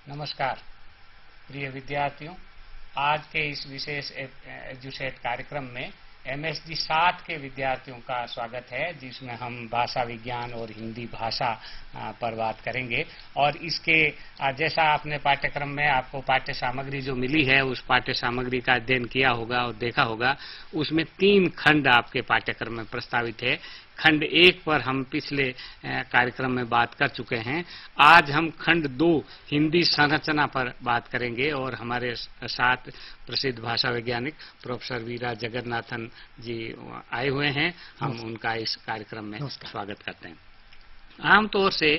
नमस्कार प्रिय विद्यार्थियों, आज के इस विशेष एजुसेट कार्यक्रम में MSD 7 के विद्यार्थियों का स्वागत है, जिसमें हम भाषा विज्ञान और हिंदी भाषा पर बात करेंगे। और इसके जैसा आपने पाठ्यक्रम में आपको पाठ्य सामग्री जो मिली है, उस पाठ्य सामग्री का अध्ययन किया होगा और देखा होगा। उसमें 3 खंड आपके पाठ्यक्रम में प्रस्तावित है। खंड 1 पर हम पिछले कार्यक्रम में बात कर चुके हैं। आज हम खंड 2 हिंदी संरचना पर बात करेंगे और हमारे साथ प्रसिद्ध भाषा वैज्ञानिक प्रोफेसर वीरा जगन्नाथन जी आए हुए हैं। हम उनका इस कार्यक्रम में स्वागत करते हैं। आमतौर से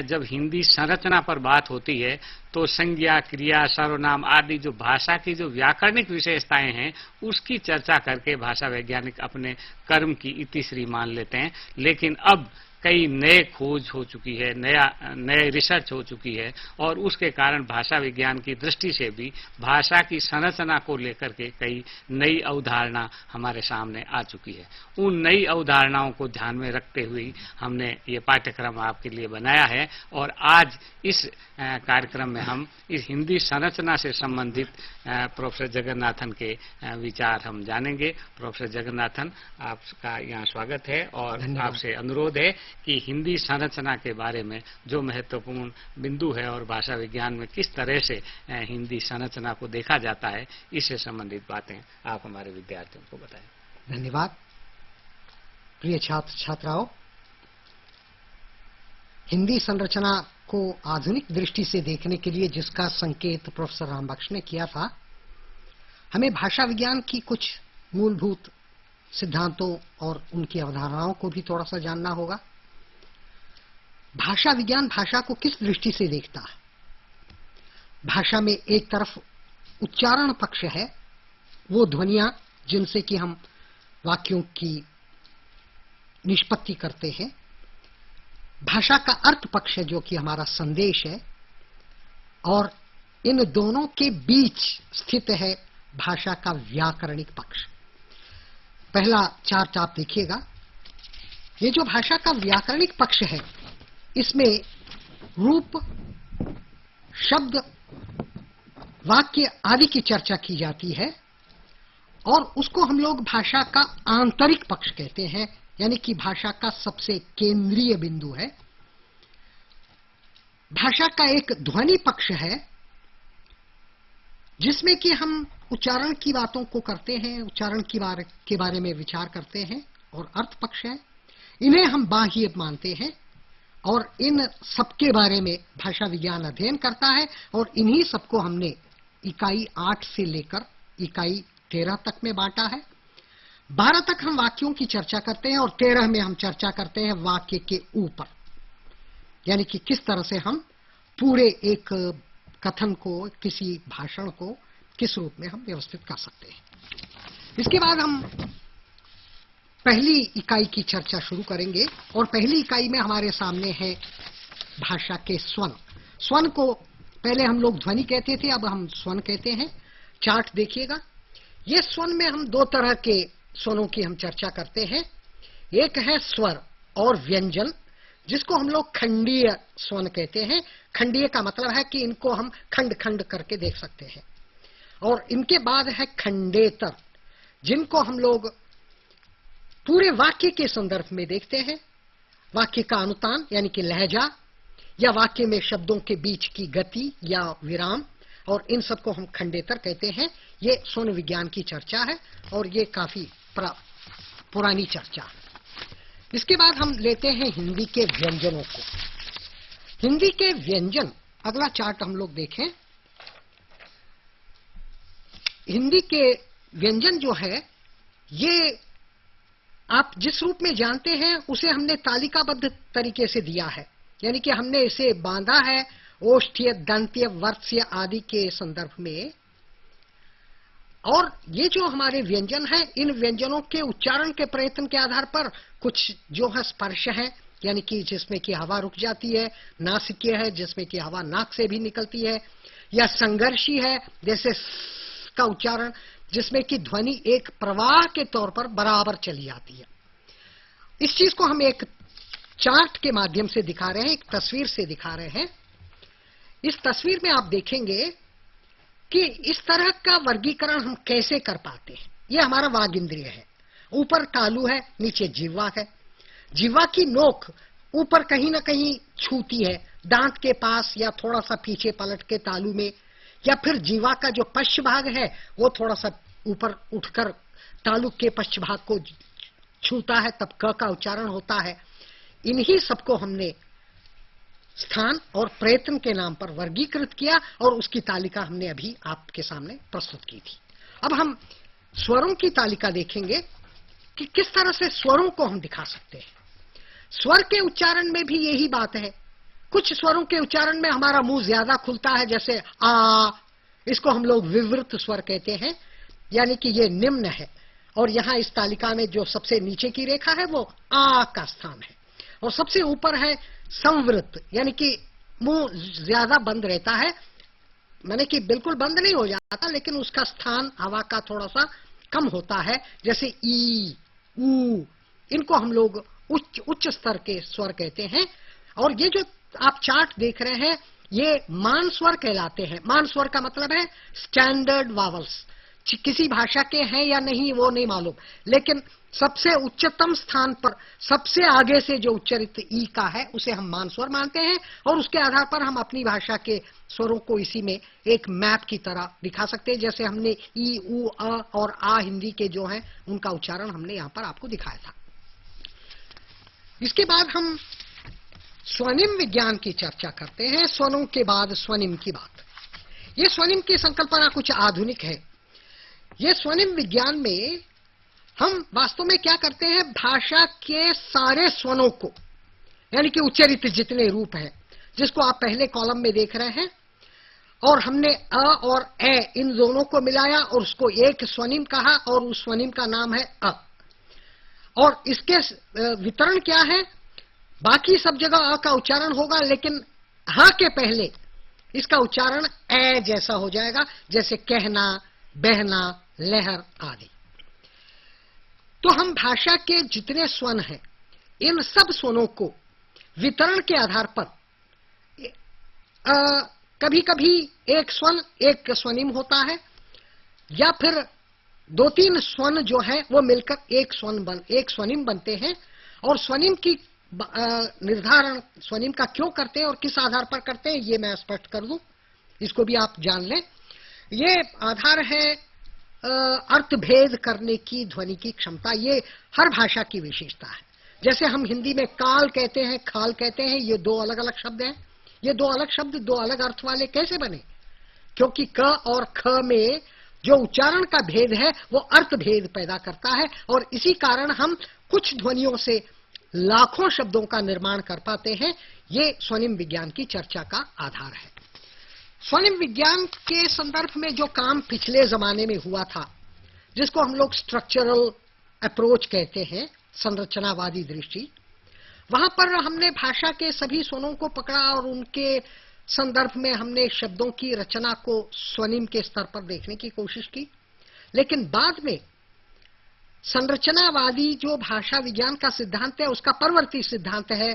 जब हिंदी संरचना पर बात होती है तो संज्ञा, क्रिया, सर्वनाम आदि जो भाषा की जो व्याकरणिक विशेषताएं हैं, उसकी चर्चा करके भाषा वैज्ञानिक अपने कर्म की इतिश्री मान लेते हैं। लेकिन अब कई नए खोज हो चुकी है, नए रिसर्च हो चुकी है और उसके कारण भाषा विज्ञान की दृष्टि से भी भाषा की संरचना को लेकर के कई नई अवधारणा हमारे सामने आ चुकी है। उन नई अवधारणाओं को ध्यान में रखते हुए हमने ये पाठ्यक्रम आपके लिए बनाया है और आज इस कार्यक्रम में हम इस हिंदी संरचना से संबंधित प्रोफेसर जगन्नाथन के विचार हम जानेंगे। प्रोफेसर जगन्नाथन, आपका यहाँ स्वागत है और आपसे अनुरोध है कि हिंदी संरचना के बारे में जो महत्वपूर्ण बिंदु है और भाषा विज्ञान में किस तरह से हिंदी संरचना को देखा जाता है, इससे संबंधित बातें आप हमारे विद्यार्थियों को बताएं। धन्यवाद। प्रिय छात्र छात्राओं, हिंदी संरचना को आधुनिक दृष्टि से देखने के लिए जिसका संकेत प्रोफेसर रामबख्श ने किया था, हमें भाषा विज्ञान की कुछ मूलभूत सिद्धांतों और उनकी अवधारणाओं को भी थोड़ा सा जानना होगा। भाषा विज्ञान भाषा को किस दृष्टि से देखता है? भाषा में एक तरफ उच्चारण पक्ष है, वो ध्वनियां जिनसे कि हम वाक्यों की निष्पत्ति करते हैं। भाषा का अर्थ पक्ष है जो कि हमारा संदेश है, और इन दोनों के बीच स्थित है भाषा का व्याकरणिक पक्ष। पहला चार्ट आप देखिएगा। ये जो भाषा का व्याकरणिक पक्ष है, इसमें रूप, शब्द, वाक्य आदि की चर्चा की जाती है और उसको हम लोग भाषा का आंतरिक पक्ष कहते हैं, यानी कि भाषा का सबसे केंद्रीय बिंदु है। भाषा का एक ध्वनि पक्ष है जिसमें कि हम उच्चारण की बातों को करते हैं, उच्चारण के बारे में विचार करते हैं, और अर्थ पक्ष है। इन्हें हम बाह्य मानते हैं और इन सबके बारे में भाषा विज्ञान अध्ययन करता है और इन्हीं सबको हमने इकाई 8 से लेकर इकाई 13 तक में बांटा है। 12 तक हम वाक्यों की चर्चा करते हैं और 13 में हम चर्चा करते हैं वाक्य के ऊपर, यानी कि किस तरह से हम पूरे एक कथन को, किसी भाषण को किस रूप में हम व्यवस्थित कर सकते हैं। इसके बाद हम पहली इकाई की चर्चा शुरू करेंगे और पहली इकाई में हमारे सामने है भाषा के स्वन। स्वन को पहले हम लोग ध्वनि कहते थे, अब हम स्वन कहते हैं। चार्ट देखिएगा। ये स्वन में हम 2 तरह के स्वरों की हम चर्चा करते हैं। एक है स्वर और व्यंजन, जिसको हम लोग खंडीय स्वन कहते हैं। खंडीय का मतलब है कि इनको हम खंड खंड करके देख सकते हैं। और इनके बाद है खंडेतर, जिनको हम लोग पूरे वाक्य के संदर्भ में देखते हैं। वाक्य का अनुतान यानी कि लहजा, या वाक्य में शब्दों के बीच की गति या विराम, और इन सबको हम खंडेतर कहते हैं। ये स्वन विज्ञान की चर्चा है और ये काफी पुरानी चर्चा है। इसके बाद हम लेते हैं हिंदी के व्यंजनों को। हिंदी के व्यंजन, अगला चार्ट हम लोग देखें। हिंदी के व्यंजन जो है, ये आप जिस रूप में जानते हैं उसे हमने तालिकाबद्ध तरीके से दिया है, यानी कि हमने इसे बांधा है ओष्ठ्य, दंत्य, वर्त्य आदि के संदर्भ में। और ये जो हमारे व्यंजन है, इन व्यंजनों के उच्चारण के प्रयत्न के आधार पर कुछ जो है स्पर्श है, यानी कि जिसमें कि हवा रुक जाती है, नासिकीय है जिसमें कि हवा नाक से भी निकलती है, या संघर्षी है जैसे का उच्चारण जिसमें कि ध्वनि एक प्रवाह के तौर पर बराबर चली आती है। इस चीज को हम एक चार्ट के माध्यम से दिखा रहे हैं, एक तस्वीर से दिखा रहे हैं। इस तस्वीर में आप देखेंगे कि इस तरह का वर्गीकरण हम कैसे कर पाते हैं। ये हमारा वाग इंद्रिय है, ऊपर तालु है, नीचे जिह्वा है। जिह्वा की नोक ऊपर कहीं ना कहीं छूती है, दांत के पास या थोड़ा सा पीछे पलट के तालु में, या फिर जिह्वा का जो पश्च भाग है वो थोड़ा सा ऊपर उठकर तालु के पश्च भाग को छूता है, तब क का उच्चारण होता है। इन्हीं सबको हमने स्थान और प्रयत्न के नाम पर वर्गीकृत किया और उसकी तालिका हमने अभी आपके सामने प्रस्तुत की थी। अब हम स्वरों की तालिका देखेंगे कि किस तरह से स्वरों को हम दिखा सकते हैं। स्वर के उच्चारण में भी यही बात है। कुछ स्वरों के उच्चारण में हमारा मुंह ज्यादा खुलता है, जैसे आ, इसको हम लोग विवृत स्वर कहते हैं, यानी कि ये निम्न है, और यहां इस तालिका में जो सबसे नीचे की रेखा है वो आ का स्थान है, और सबसे ऊपर है संवृत, यानी कि मुंह ज्यादा बंद रहता है, माने कि बिल्कुल बंद नहीं हो जाता, लेकिन उसका स्थान हवा का थोड़ा सा कम होता है, जैसे ई, ऊ, इनको हम लोग उच्च स्तर के स्वर कहते हैं। और ये जो आप चार्ट देख रहे हैं ये मान स्वर कहलाते हैं। मान स्वर का मतलब है स्टैंडर्ड वावल्स। किसी भाषा के हैं या नहीं वो नहीं मालूम, लेकिन सबसे उच्चतम स्थान पर सबसे आगे से जो उच्चरित ई का है उसे हम मान स्वर मानते हैं, और उसके आधार पर हम अपनी भाषा के स्वरों को इसी में एक मैप की तरह दिखा सकते हैं। जैसे हमने ई, उ, अ और आ हिंदी के जो हैं उनका उच्चारण हमने यहां पर आपको दिखाया था। इसके बाद हम स्वनिम विज्ञान की चर्चा करते हैं। स्वरों के बाद स्वनिम की बात। ये स्वनिम की संकल्पना कुछ आधुनिक है। ये स्वनिम विज्ञान में हम वास्तव में क्या करते हैं, भाषा के सारे स्वरों को, यानी कि उच्चरित जितने रूप हैं, जिसको आप पहले कॉलम में देख रहे हैं, और हमने अ और ए इन दोनों को मिलाया और उसको एक स्वनिम कहा, और उस स्वनिम का नाम है अ। और इसके वितरण क्या है, बाकी सब जगह अ का उच्चारण होगा, लेकिन ह के पहले इसका उच्चारण ए जैसा हो जाएगा, जैसे कहना, बहना, लहर आदि। तो हम भाषा के जितने स्वन हैं इन सब स्वरों को वितरण के आधार पर कभी कभी एक स्वन एक स्वनिम होता है, या फिर दो तीन स्वन जो है वो मिलकर एक स्वनिम बनते हैं। और स्वनिम की निर्धारण स्वनिम का क्यों करते हैं और किस आधार पर करते हैं ये मैं स्पष्ट कर दूं, इसको भी आप जान लें। ये आधार है अर्थभेद करने की ध्वनि की क्षमता। ये हर भाषा की विशेषता है। जैसे हम हिंदी में काल कहते हैं, खाल कहते हैं, ये दो अलग अलग शब्द हैं। ये दो अलग शब्द दो अलग अर्थ वाले कैसे बने, क्योंकि क और ख में जो उच्चारण का भेद है वो अर्थ भेद पैदा करता है, और इसी कारण हम कुछ ध्वनियों से लाखों शब्दों का निर्माण कर पाते हैं। ये स्वनिम विज्ञान की चर्चा का आधार है। स्वनिम विज्ञान के संदर्भ में जो काम पिछले जमाने में हुआ था, जिसको हम लोग स्ट्रक्चरल अप्रोच कहते हैं, संरचनावादी दृष्टि, वहां पर हमने भाषा के सभी स्वरों को पकड़ा और उनके संदर्भ में हमने शब्दों की रचना को स्वनिम के स्तर पर देखने की कोशिश की। लेकिन बाद में संरचनावादी जो भाषा विज्ञान का सिद्धांत है उसका परवर्ती सिद्धांत है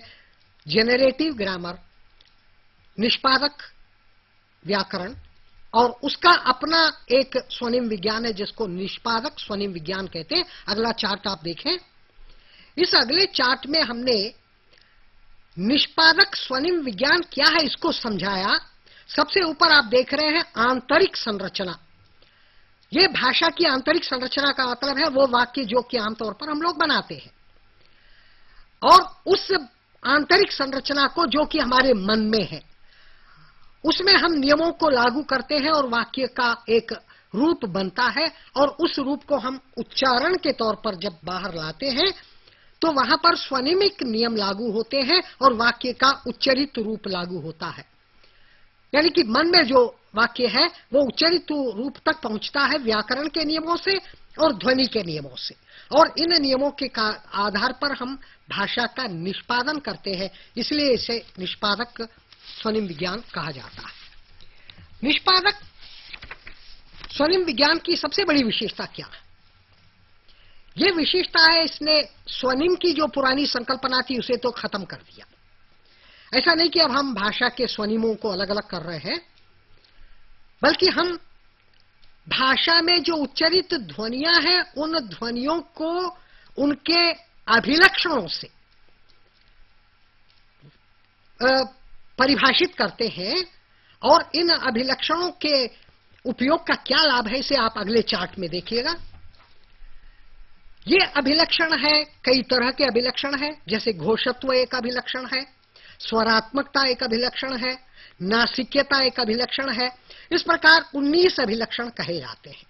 जेनरेटिव ग्रामर, निष्पादक व्याकरण, और उसका अपना एक स्वनिम विज्ञान है जिसको निष्पादक स्वनिम विज्ञान कहते हैं। अगला चार्ट आप देखें। इस अगले चार्ट में हमने निष्पादक स्वनिम विज्ञान क्या है इसको समझाया। सबसे ऊपर आप देख रहे हैं आंतरिक संरचना। ये भाषा की आंतरिक संरचना का मतलब है वो वाक्य जो कि आमतौर पर हम लोग बनाते हैं, और उस आंतरिक संरचना को जो कि हमारे मन में है उसमें हम नियमों को लागू करते हैं और वाक्य का एक रूप बनता है, और उस रूप को हम उच्चारण के तौर पर जब बाहर लाते हैं तो वहां पर स्वनिमिक नियम लागू होते हैं और वाक्य का उच्चरित रूप लागू होता है। यानी कि मन में जो वाक्य है वो उच्चरित रूप तक पहुंचता है व्याकरण के नियमों से और ध्वनि के नियमों से, और इन नियमों के आधार पर हम भाषा का निष्पादन करते हैं। इसलिए इसे निष्पादक स्वनिम विज्ञान कहा जाता है। निष्पादक स्वनिम विज्ञान की सबसे बड़ी विशेषता क्या है? यह विशेषता है इसने स्वनिम की जो पुरानी संकल्पना थी उसे तो खत्म कर दिया। ऐसा नहीं कि अब हम भाषा के स्वनिमों को अलग अलग कर रहे हैं, बल्कि हम भाषा में जो उच्चारित ध्वनियां हैं उन ध्वनियों को उनके अभिलक्षणों से परिभाषित करते हैं, और इन अभिलक्षणों के उपयोग का क्या लाभ है इसे आप अगले चार्ट में देखिएगा। ये अभिलक्षण है, कई तरह के अभिलक्षण है, जैसे घोषत्व एक अभिलक्षण है, स्वरात्मकता एक अभिलक्षण है, नासिक्यता एक अभिलक्षण है। इस प्रकार 19 अभिलक्षण कहे जाते हैं,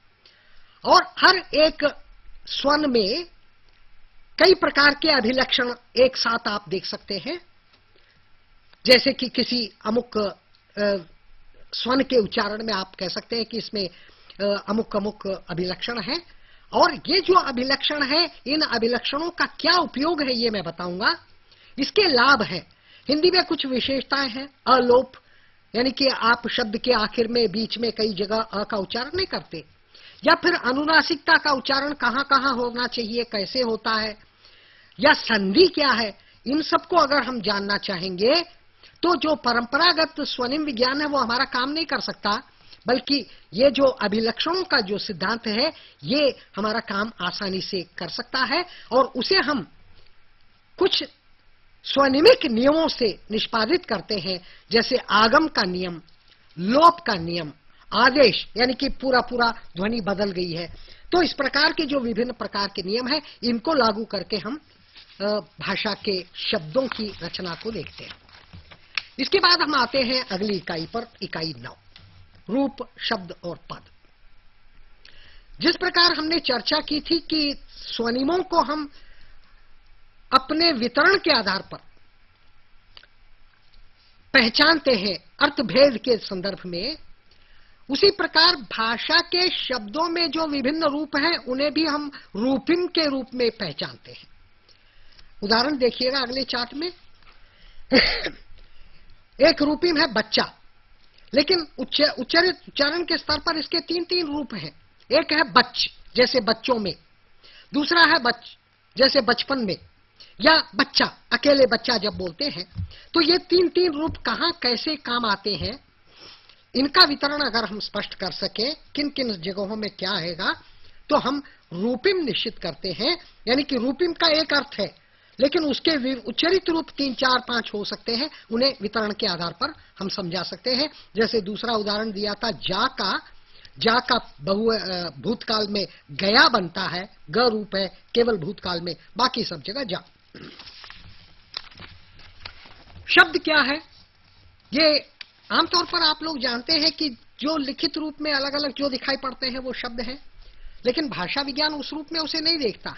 और हर एक स्वन में कई प्रकार के अभिलक्षण एक साथ आप देख सकते हैं। जैसे कि किसी अमुक स्वन के उच्चारण में आप कह सकते हैं कि इसमें अमुक अमुक अभिलक्षण है, और ये जो अभिलक्षण है, इन अभिलक्षणों का क्या उपयोग है ये मैं बताऊंगा। इसके लाभ है, हिंदी में कुछ विशेषताएं हैं। अलोप, यानी कि आप शब्द के आखिर में बीच में कई जगह अ का उच्चारण नहीं करते, या फिर अनुनासिकता का उच्चारण कहां कहां होना चाहिए, कैसे होता है, या संधि क्या है, इन सबको अगर हम जानना चाहेंगे तो जो परंपरागत स्वनिम विज्ञान है वो हमारा काम नहीं कर सकता, बल्कि ये जो अभिलक्षणों का जो सिद्धांत है ये हमारा काम आसानी से कर सकता है, और उसे हम कुछ स्वनिमिक नियमों से निष्पादित करते हैं, जैसे आगम का नियम, लोप का नियम, आदेश, यानी कि पूरा पूरा ध्वनि बदल गई है। तो इस प्रकार के जो विभिन्न प्रकार के नियम हैं, इनको लागू करके हम भाषा के शब्दों की रचना को देखते हैं। इसके बाद हम आते हैं अगली इकाई पर, इकाई 9, रूप, शब्द और पद। जिस प्रकार हमने चर्चा की थी कि स्वनिमों को हम अपने वितरण के आधार पर पहचानते हैं अर्थभेद के संदर्भ में, उसी प्रकार भाषा के शब्दों में जो विभिन्न रूप हैं उन्हें भी हम रूपिम के रूप में पहचानते हैं। उदाहरण देखिएगा अगले चार्ट में। एक रूपिम है बच्चा, लेकिन उच्चारण के स्तर पर इसके 3 रूप हैं। एक है बच्च, जैसे बच्चों में, दूसरा है बच्च, जैसे बचपन में, या बच्चा, अकेले बच्चा जब बोलते हैं। तो ये 3 रूप कहां कैसे काम आते हैं, इनका वितरण अगर हम स्पष्ट कर सकें किन किन जगहों में क्या आएगा, तो हम रूपिम निश्चित करते हैं। यानी कि रूपिम का एक अर्थ है, लेकिन उसके उच्चरित रूप 3, 4, 5 हो सकते हैं, उन्हें वितरण के आधार पर हम समझा सकते हैं। जैसे दूसरा उदाहरण दिया था जा का भूतकाल में गया बनता है, ग रूप है केवल भूतकाल में, बाकी सब जगह जा। शब्द क्या है, ये आमतौर पर आप लोग जानते हैं कि जो लिखित रूप में अलग अलग जो दिखाई पड़ते हैं वो शब्द हैं, लेकिन भाषा विज्ञान उस रूप में उसे नहीं देखता।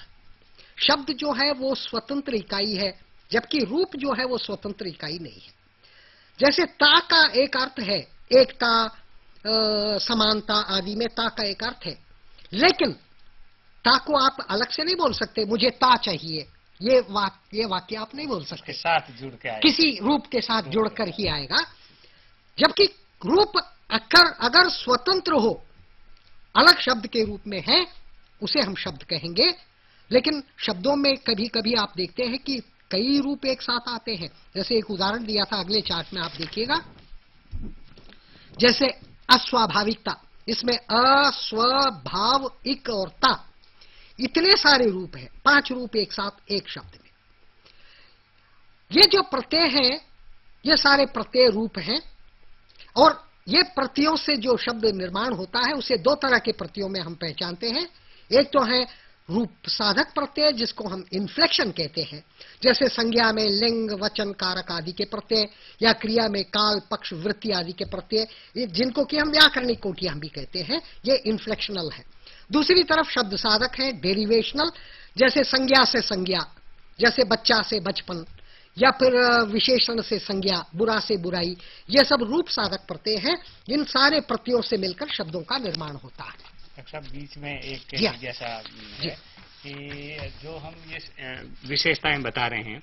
शब्द जो है वो स्वतंत्र इकाई है, जबकि रूप जो है वो स्वतंत्र इकाई नहीं है। जैसे ता का एक अर्थ है, एकता, समानता आदि में ता का एक अर्थ है, लेकिन ता को आप अलग से नहीं बोल सकते, मुझे ता चाहिए, ये वाक्य आप नहीं बोल सकते, साथ जुड़ के आएगा, किसी रूप के साथ जुड़कर ही आएगा। जबकि रूप अगर स्वतंत्र हो, अलग शब्द के रूप में है, उसे हम शब्द कहेंगे। लेकिन शब्दों में कभी कभी आप देखते हैं कि कई रूप एक साथ आते हैं। जैसे एक उदाहरण दिया था अगले चार्ट में, आप देखिएगा, जैसे अस्वाभाविकता, इसमें अस्वभाव, इक और ता, इतने सारे रूप हैं, 5 रूप एक साथ एक शब्द में। ये जो प्रत्यय हैं, ये सारे प्रत्यय रूप हैं, और ये प्रत्ययों से जो शब्द निर्माण होता है उसे 2 तरह के प्रत्ययों में हम पहचानते हैं। एक तो है रूप साधक प्रत्यय, जिसको हम इन्फ्लेक्शन कहते हैं, जैसे संज्ञा में लिंग, वचन, कारक आदि के प्रत्यय, या क्रिया में काल, पक्ष, वृत्ति आदि के प्रत्यय, जिनको कि हम व्याकरणिक कोटियां भी कहते हैं, ये इन्फ्लेक्शनल है। दूसरी तरफ शब्द साधक है डेरिवेशनल, जैसे संज्ञा से संज्ञा, जैसे बच्चा से बचपन, या फिर विशेषण से संज्ञा, बुरा से बुराई, ये सब रूप साधक प्रत्यय हैं। इन सारे प्रत्ययों से मिलकर शब्दों का निर्माण होता है। अच्छा, बीच में एक जैसा है कि जो हम ये विशेषताएं बता रहे हैं,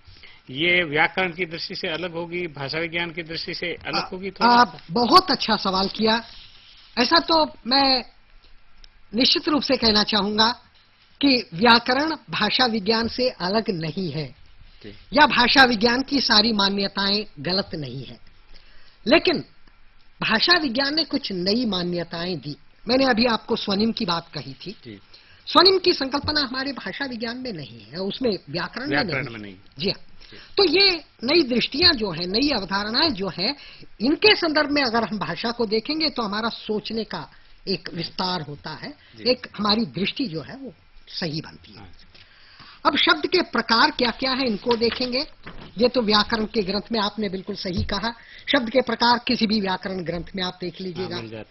ये व्याकरण की दृष्टि से अलग होगी, भाषा विज्ञान की दृष्टि से अलग होगी? आप बहुत अच्छा सवाल किया। ऐसा तो मैं निश्चित रूप से कहना चाहूंगा कि व्याकरण भाषा विज्ञान से अलग नहीं है। या भाषा विज्ञान की सारी मान्यताएं गलत नहीं है, लेकिन भाषा विज्ञान ने कुछ नई मान्यताएं दी। मैंने अभी आपको स्वनिम की बात कही थी। स्वनिम की संकल्पना हमारे भाषा विज्ञान में नहीं है, उसमें व्याकरण में नहीं। जी हाँ। तो ये नई दृष्टियां जो है, नई अवधारणाएं जो है, इनके संदर्भ में अगर हम भाषा को देखेंगे तो हमारा सोचने का एक विस्तार होता है, एक हमारी दृष्टि जो है वो सही बनती है। अब शब्द के प्रकार क्या क्या है इनको देखेंगे। ये तो व्याकरण के ग्रंथ में आपने बिल्कुल सही कहा, शब्द के प्रकार किसी भी व्याकरण ग्रंथ में आप देख लीजिएगा।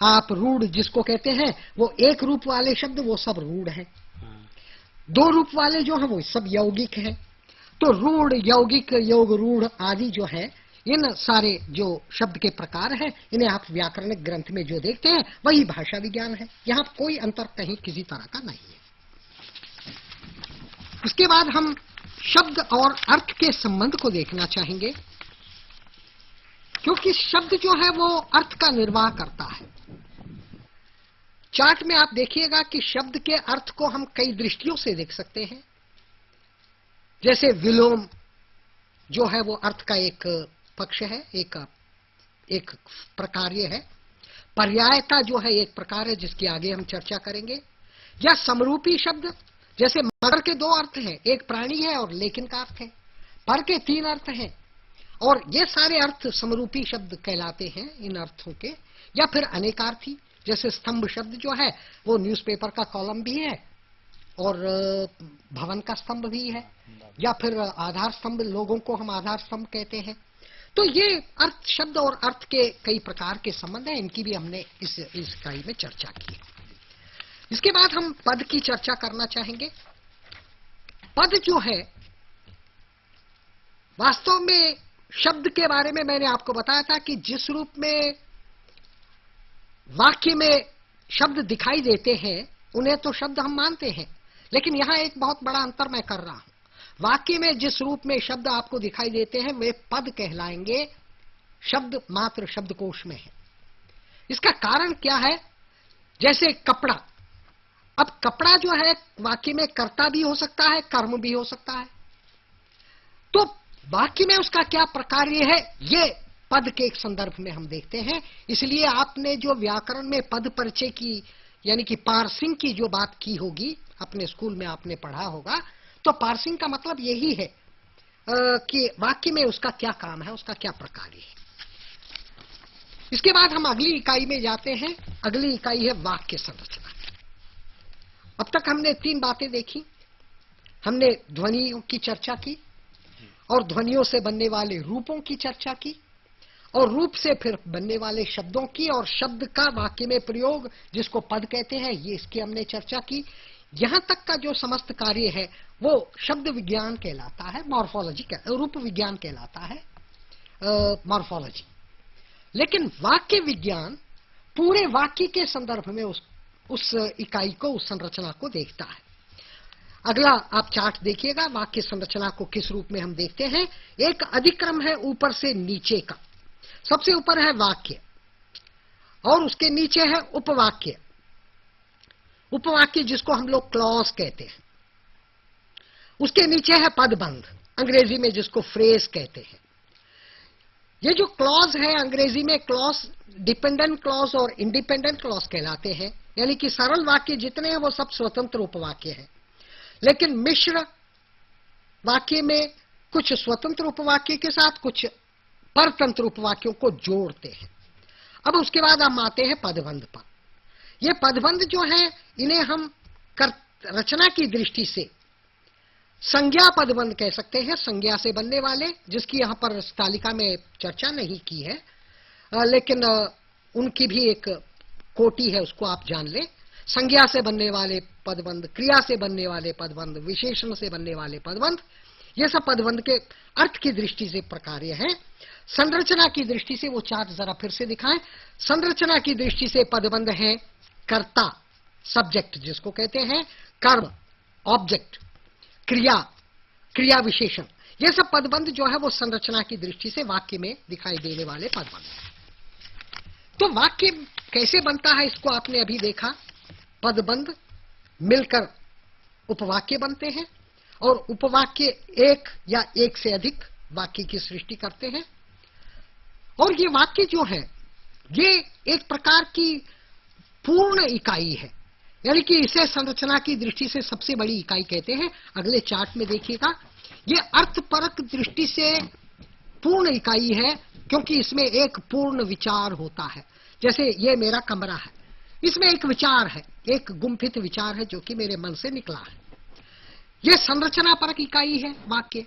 आप रूढ़ जिसको कहते हैं, वो एक रूप वाले शब्द वो सब रूढ़ है, दो रूप वाले जो है वो सब यौगिक है। तो रूढ़, यौगिक, योग रूढ़ आदि जो है, इन सारे जो शब्द के प्रकार हैं, इन्हें आप व्याकरणिक ग्रंथ में जो देखते हैं वही भाषा विज्ञान है। यहाँ कोई अंतर कहीं किसी तरह का नहीं है। इसके बाद हम शब्द और अर्थ के संबंध को देखना चाहेंगे, क्योंकि शब्द जो है वो अर्थ का निर्वाह करता है। चार्ट में आप देखिएगा कि शब्द के अर्थ को हम कई दृष्टियों से देख सकते हैं। जैसे विलोम जो है वो अर्थ का एक पक्ष है, एक प्रकार्य है। पर्यायता जो है एक प्रकार है जिसकी आगे हम चर्चा करेंगे। या समरूपी शब्द, जैसे मगर के दो अर्थ हैं, एक प्राणी है और लेकिन का अर्थ है, पर के तीन अर्थ हैं, और ये सारे अर्थ समरूपी शब्द कहलाते हैं इन अर्थों के। या फिर अनेकार्थी, जैसे स्तंभ शब्द जो है वो न्यूज़पेपर का कॉलम भी है और भवन का स्तंभ भी है, या फिर आधार स्तंभ, लोगों को हम आधार स्तंभ कहते हैं। तो ये अर्थ, शब्द और अर्थ के कई प्रकार के संबंध हैं, इनकी भी हमने इस इकाई में चर्चा की। इसके बाद हम पद की चर्चा करना चाहेंगे। पद जो है, वास्तव में शब्द के बारे में मैंने आपको बताया था कि जिस रूप में वाक्य में शब्द दिखाई देते हैं उन्हें तो शब्द हम मानते हैं, लेकिन यहां एक बहुत बड़ा अंतर मैं कर रहा हूं। वाक्य में जिस रूप में शब्द आपको दिखाई देते हैं वे पद कहलाएंगे, शब्द मात्र शब्दकोश में है। इसका कारण क्या है? जैसे कपड़ा, अब कपड़ा जो है वाक्य में कर्ता भी हो सकता है, कर्म भी हो सकता है। तो वाक्य में उसका क्या प्रकार्य है, ये पद के एक संदर्भ में हम देखते हैं। इसलिए आपने जो व्याकरण में पद परिचय की, यानी कि पार्सिंग की जो बात की होगी, अपने स्कूल में आपने पढ़ा होगा, तो पार्सिंग का मतलब यही है कि वाक्य में उसका क्या काम है, उसका क्या प्रकार्य है। इसके बाद हम अगली इकाई में जाते हैं। अगली इकाई है वाक्य संरचना। अब तक हमने तीन बातें देखी। हमने ध्वनियों की चर्चा की, और ध्वनियों से बनने वाले रूपों की चर्चा की, और रूप से फिर बनने वाले शब्दों की, और शब्द का वाक्य में प्रयोग जिसको पद कहते हैं, ये इसकी हमने चर्चा की। यहां तक का जो समस्त कार्य है वो शब्द विज्ञान कहलाता है, मॉर्फोलॉजी, रूप विज्ञान कहलाता है, मॉर्फोलॉजी। लेकिन वाक्य विज्ञान पूरे वाक्य के संदर्भ में उस इकाई को, उस संरचना को देखता है। अगला आप चार्ट देखिएगा, वाक्य संरचना को किस रूप में हम देखते हैं। एक अधिक्रम है ऊपर से नीचे का। सबसे ऊपर है वाक्य और उसके नीचे है उपवाक्य। उपवाक्य जिसको हम लोग क्लॉज कहते हैं। उसके नीचे है पदबंध, अंग्रेजी में जिसको फ्रेज कहते हैं। ये जो क्लॉज है अंग्रेजी में क्लॉज, डिपेंडेंट क्लॉज और इंडिपेंडेंट क्लॉज कहलाते हैं। यानी कि सरल वाक्य जितने हैं वो सब स्वतंत्र उपवाक्य हैं, लेकिन मिश्र वाक्य में कुछ स्वतंत्र उपवाक्य के साथ कुछ परतंत्र उपवाक्यों को जोड़ते हैं। अब उसके बाद हम आते हैं पदबंध पर। ये पदबंध जो है इन्हें हम रचना की दृष्टि से संज्ञा पदबंध कह सकते हैं, संज्ञा से बनने वाले, जिसकी यहां पर तालिका में चर्चा नहीं की है, लेकिन उनकी भी एक कोटि है, उसको आप जान लें। संज्ञा से बनने वाले पदबंध, क्रिया से बनने वाले पदबंध, विशेषण से बनने वाले पदबंध, ये सब पदबंध के अर्थ की दृष्टि से प्रकार्य है। संरचना की दृष्टि से वो चार्ट जरा फिर से दिखाएं। संरचना की दृष्टि से पदबंध है कर्ता, सब्जेक्ट जिसको कहते हैं, कर्म, ऑब्जेक्ट, क्रिया, क्रिया विशेषण। ये सब पदबंध जो है वो संरचना की दृष्टि से वाक्य में दिखाई देने वाले पदबंध हैं। तो वाक्य कैसे बनता है इसको आपने अभी देखा। पदबंध मिलकर उपवाक्य बनते हैं, और उपवाक्य एक या एक से अधिक वाक्य की सृष्टि करते हैं। और ये वाक्य जो है ये एक प्रकार की पूर्ण इकाई है, यानी कि इसे संरचना की दृष्टि से सबसे बड़ी इकाई कहते हैं। अगले चार्ट में देखिएगा, ये अर्थपरक दृष्टि से पूर्ण इकाई है, क्योंकि इसमें एक पूर्ण विचार होता है। जैसे ये मेरा कमरा है, इसमें एक विचार है, एक गुम्फित विचार है जो कि मेरे मन से निकला है। ये संरचना परक इकाई है वाक्य।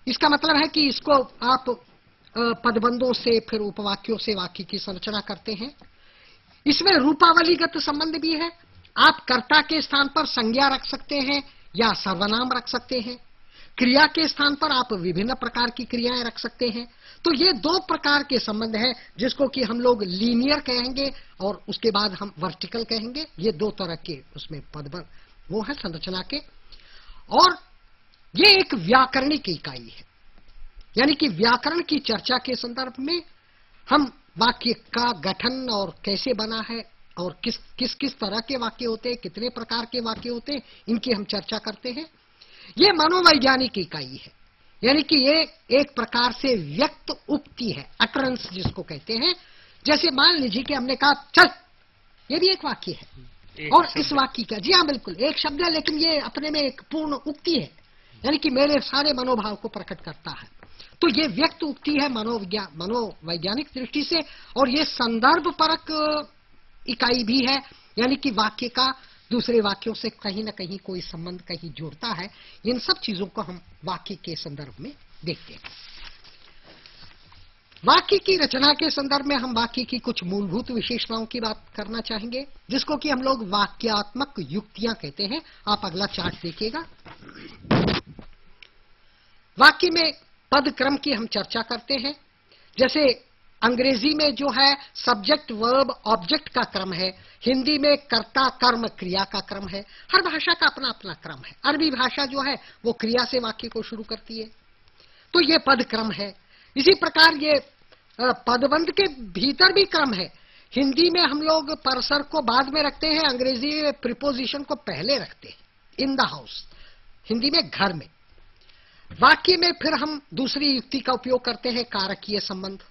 इसका मतलब है कि इसको आप पदबंधों से फिर उपवाक्यों से वाक्य की संरचना करते हैं। इसमें रूपावलीगत संबंध भी है। आप कर्ता के स्थान पर संज्ञा रख सकते हैं या सर्वनाम रख सकते हैं। क्रिया के स्थान पर आप विभिन्न प्रकार की क्रियाएं रख सकते हैं। तो ये दो प्रकार के संबंध हैं, जिसको कि हम लोग लीनियर कहेंगे और उसके बाद हम वर्टिकल कहेंगे। ये दो तरह के उसमें पदबंध वो है संरचना के। और ये एक व्याकरणिक इकाई है, यानी कि व्याकरण की चर्चा के संदर्भ में हम वाक्य का गठन और कैसे बना है और किस किस तरह के वाक्य होते हैं, कितने प्रकार के वाक्य होते हैं, इनकी हम चर्चा करते हैं। ये मनोवैज्ञानिक इकाई है, यानी कि ये एक प्रकार से व्यक्त उक्ति है, अटरेंस जिसको कहते हैं। जैसे मान लीजिए कि हमने कहा चल, ये भी एक वाक्य है। और इस वाक्य का, जी हाँ बिल्कुल, एक शब्द है, लेकिन ये अपने में एक पूर्ण उक्ति है, यानी कि मेरे सारे मनोभाव को प्रकट करता है। तो ये व्यक्त उक्ति है मनोवैज्ञानिक दृष्टि से। और ये संदर्भ परक इकाई भी है, यानी कि वाक्य का दूसरे वाक्यों से कहीं न कहीं कोई संबंध कहीं जुड़ता है। इन सब चीजों को हम वाक्य के संदर्भ में देखते हैं। वाक्य की रचना के संदर्भ में हम वाक्य की कुछ मूलभूत विशेषताओं की बात करना चाहेंगे, जिसको कि हम लोग वाक्यात्मक युक्तियां कहते हैं। आप अगला चार्ट देखिएगा। वाक्य में पद क्रम की हम चर्चा करते हैं। जैसे अंग्रेजी में जो है सब्जेक्ट वर्ब ऑब्जेक्ट का क्रम है, हिंदी में कर्ता कर्म क्रिया का क्रम है। हर भाषा का अपना अपना क्रम है। अरबी भाषा जो है वो क्रिया से वाक्य को शुरू करती है, तो ये पद क्रम है। इसी प्रकार ये पदबंध के भीतर भी क्रम है। हिंदी में हम लोग परसर को बाद में रखते हैं, अंग्रेजी में प्रीपोजिशन को पहले रखते हैं। इन द हाउस, हिंदी में घर में। वाक्य में फिर हम दूसरी युक्ति का उपयोग करते हैं, कारकीय संबंध,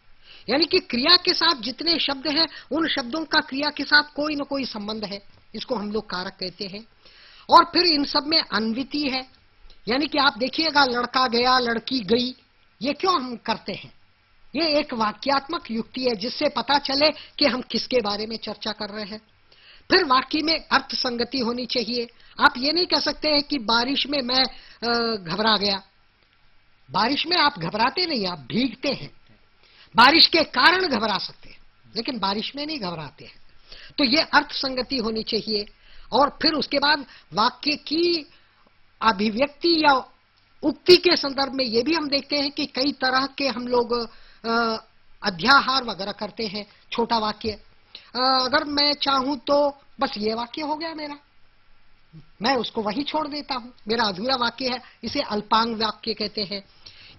यानी कि क्रिया के साथ जितने शब्द हैं उन शब्दों का क्रिया के साथ कोई न कोई संबंध है, इसको हम लोग कारक कहते हैं। और फिर इन सब में अन्विति है, यानी कि आप देखिएगा लड़का गया लड़की गई, ये क्यों हम करते हैं? ये एक वाक्यात्मक युक्ति है, जिससे पता चले कि हम किसके बारे में चर्चा कर रहे हैं। फिर वाक्य में अर्थ संगति होनी चाहिए। आप ये नहीं कह सकते हैं कि बारिश में मैं घबरा गया। बारिश में आप घबराते नहीं, आप भीगते हैं। बारिश के कारण घबरा सकते हैं, लेकिन बारिश में नहीं घबराते हैं। तो ये अर्थ संगति होनी चाहिए। और फिर उसके बाद वाक्य की अभिव्यक्ति या उक्ति के संदर्भ में ये भी हम देखते हैं कि कई तरह के हम लोग अध्याहार वगैरह करते हैं। छोटा वाक्य, अगर मैं चाहूं तो बस ये वाक्य हो गया मेरा, मैं उसको वही छोड़ देता हूं, मेरा अधूरा वाक्य है, इसे अल्पांग वाक्य कहते हैं।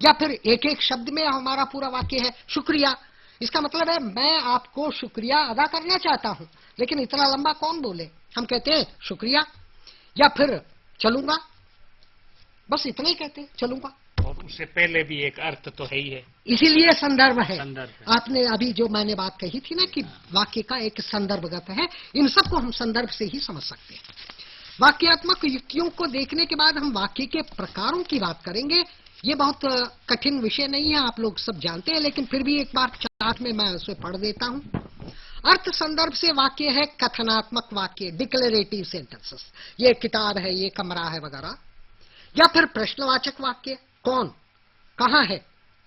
या फिर एक एक शब्द में हमारा पूरा वाक्य है। शुक्रिया, इसका मतलब है मैं आपको शुक्रिया अदा करना चाहता हूं, लेकिन इतना लंबा कौन बोले, हम कहते हैं शुक्रिया। या फिर चलूंगा, बस इतना ही कहते हैं, चलूंगा। और उससे पहले भी एक अर्थ तो है ही है, इसीलिए संदर्भ है। संदर्भ है। आपने अभी जो मैंने बात कही थी ना कि वाक्य का एक संदर्भगत है, इन सबको हम संदर्भ से ही समझ सकते हैं। वाक्यात्मक युक्तियों को देखने के बाद हम वाक्य के प्रकारों की बात करेंगे। ये बहुत कठिन विषय नहीं है, आप लोग सब जानते हैं, लेकिन फिर भी एक बार चार्ट में मैं उसे पढ़ देता हूं। अर्थ संदर्भ से वाक्य है कथनात्मक वाक्य, डिक्लेरेटिव सेंटेंसेस, ये किताब है, ये कमरा है वगैरह। या फिर प्रश्नवाचक वाक्य, कौन, कहां है,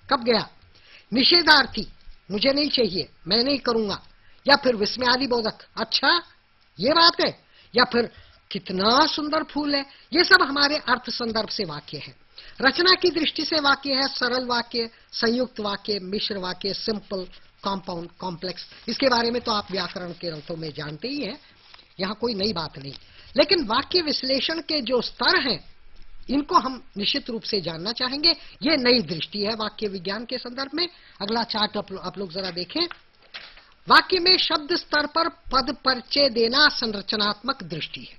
कब गया। निषेधार्थी, मुझे नहीं चाहिए, मैं नहीं करूंगा। या फिर विस्मयादि बोधक, अच्छा ये बात है। या फिर कितना सुंदर फूल है। ये सब हमारे अर्थ संदर्भ से वाक्य है। रचना की दृष्टि से वाक्य है सरल वाक्य, संयुक्त वाक्य, मिश्र वाक्य, सिंपल, कॉम्पाउंड, कॉम्प्लेक्स। इसके बारे में तो आप व्याकरण के ग्रंथों में जानते ही हैं, यहां कोई नई बात नहीं। लेकिन वाक्य विश्लेषण के जो स्तर हैं, इनको हम निश्चित रूप से जानना चाहेंगे। ये नई दृष्टि है वाक्य विज्ञान के संदर्भ में। अगला चार्ट आप लोग जरा देखें। वाक्य में शब्द स्तर पर पद परिचय देना संरचनात्मक दृष्टि है।